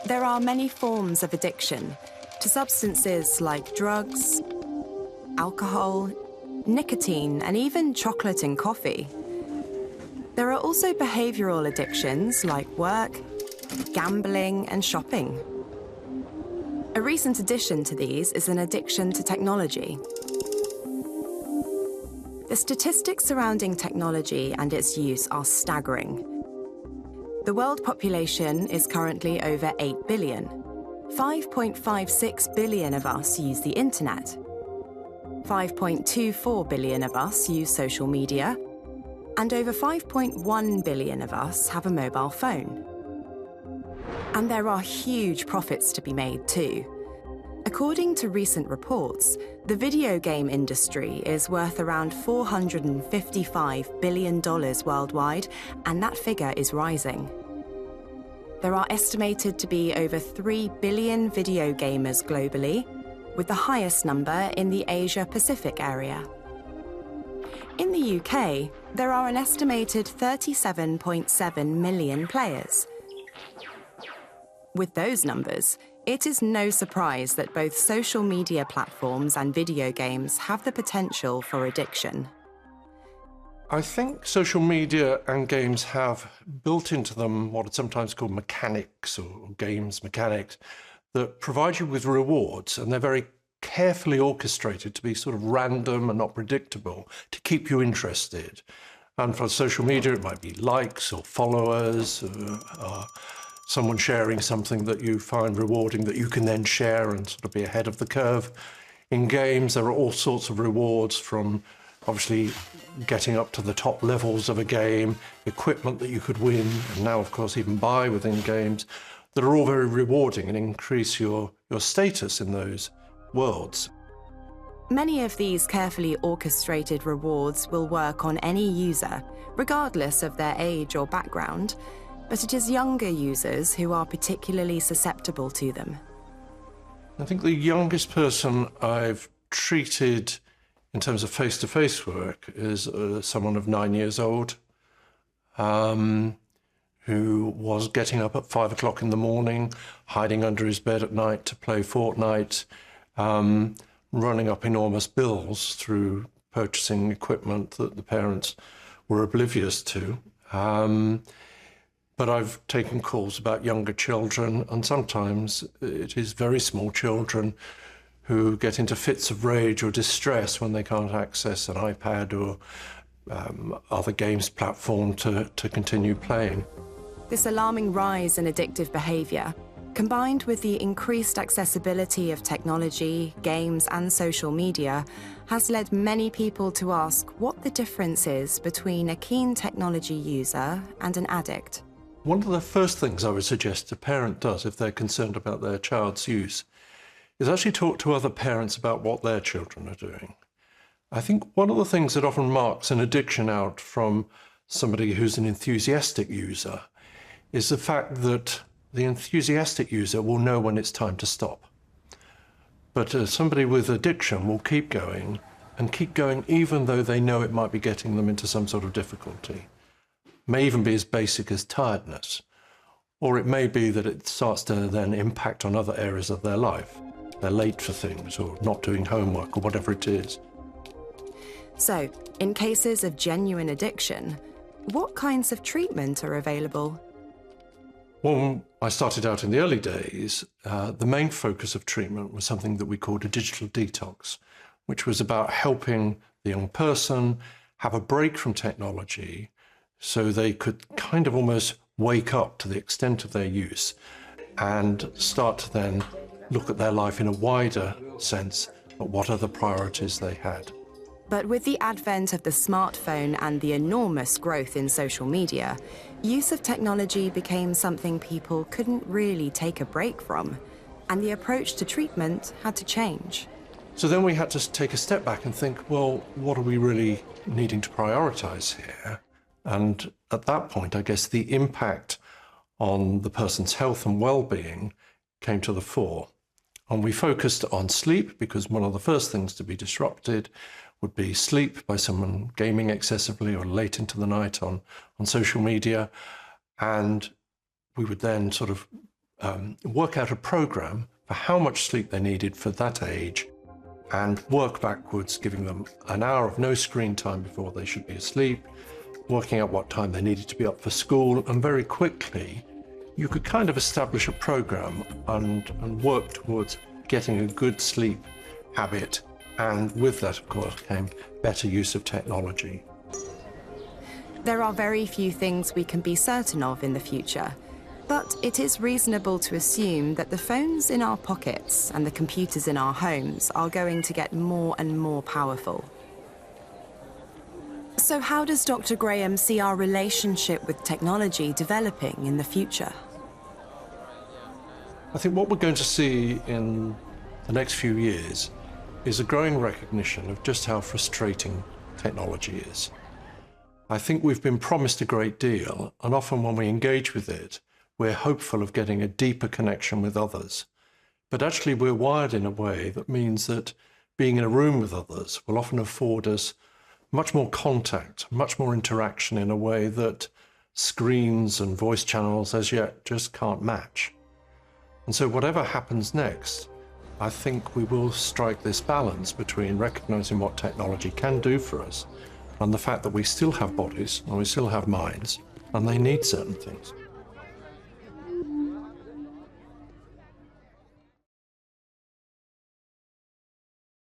There are many forms of addiction to substances like drugs, alcohol, nicotine, and even chocolate and coffee. There are also behavioral addictions like work, gambling, and shopping. A recent addition to these is an addiction to technology. The statistics surrounding technology and its use are staggering. The world population is currently over 8 billion. 5.56 billion of us use the internet. 5.24 billion of us use social media, and over 5.1 billion of us have a mobile phone. And there are huge profits to be made too. According to recent reports, the video game industry is worth around $455 billion worldwide, and that figure is rising. There are estimated to be over 3 billion video gamers globally, with the highest number in the Asia-Pacific area. In the UK, there are an estimated 37.7 million players. With those numbers, it is no surprise that both social media platforms and video games have the potential for addiction. I think social media and games have built into them what are sometimes called mechanics or games mechanics that provide you with rewards, and they're very carefully orchestrated to be sort of random and not predictable to keep you interested. And for social media, it might be likes or followers, or someone sharing something that you find rewarding that you can then share and sort of be ahead of the curve. In games, there are all sorts of rewards, from obviously getting up to the top levels of a game, equipment that you could win, and now, of course, even buy within games, that are all very rewarding and increase your status in those worlds. Many of these carefully orchestrated rewards will work on any user, regardless of their age or background, but it is younger users who are particularly susceptible to them. I think the youngest person I've treated in terms of face-to-face work is someone of 9 years old, who was getting up at 5 o'clock in the morning, hiding under his bed at night to play Fortnite, running up enormous bills through purchasing equipment that the parents were oblivious to. But I've taken calls about younger children, and sometimes it is very small children who get into fits of rage or distress when they can't access an iPad or other games platform to continue playing. This alarming rise in addictive behavior, combined with the increased accessibility of technology, games, and social media, has led many people to ask what the difference is between a keen technology user and an addict. One of the first things I would suggest a parent does if they're concerned about their child's use is actually talk to other parents about what their children are doing. I think one of the things that often marks an addiction out from somebody who's an enthusiastic user is the fact that the enthusiastic user will know when it's time to stop. But somebody with addiction will keep going even though they know it might be getting them into some sort of difficulty. It may even be as basic as tiredness, or it may be that it starts to then impact on other areas of their life. They're late for things or not doing homework or whatever it is. So, in cases of genuine addiction, what kinds of treatment are available? When I started out in the early days, the main focus of treatment was something that we called a digital detox, which was about helping the young person have a break from technology so they could kind of almost wake up to the extent of their use and start to then look at their life in a wider sense at what other priorities they had. But with the advent of the smartphone and the enormous growth in social media, use of technology became something people couldn't really take a break from, and the approach to treatment had to change. So then we had to take a step back and think, well, what are we really needing to prioritize here? And at that point, I guess the impact on the person's health and well-being came to the fore. And we focused on sleep, because one of the first things to be disrupted would be sleep by someone gaming excessively or late into the night on social media. And we would then sort of work out a program for how much sleep they needed for that age and work backwards, giving them an hour of no screen time before they should be asleep, working out what time they needed to be up for school, and very quickly you could kind of establish a program and work towards getting a good sleep habit. And with that, of course, came better use of technology. There are very few things we can be certain of in the future, but it is reasonable to assume that the phones in our pockets and the computers in our homes are going to get more and more powerful. So how does Dr. Graham see our relationship with technology developing in the future? I think what we're going to see in the next few years is a growing recognition of just how frustrating technology is. I think we've been promised a great deal, and often when we engage with it, we're hopeful of getting a deeper connection with others. But actually we're wired in a way that means that being in a room with others will often afford us much more contact, much more interaction in a way that screens and voice channels as yet just can't match. And so whatever happens next, I think we will strike this balance between recognizing what technology can do for us and the fact that we still have bodies and we still have minds and they need certain things.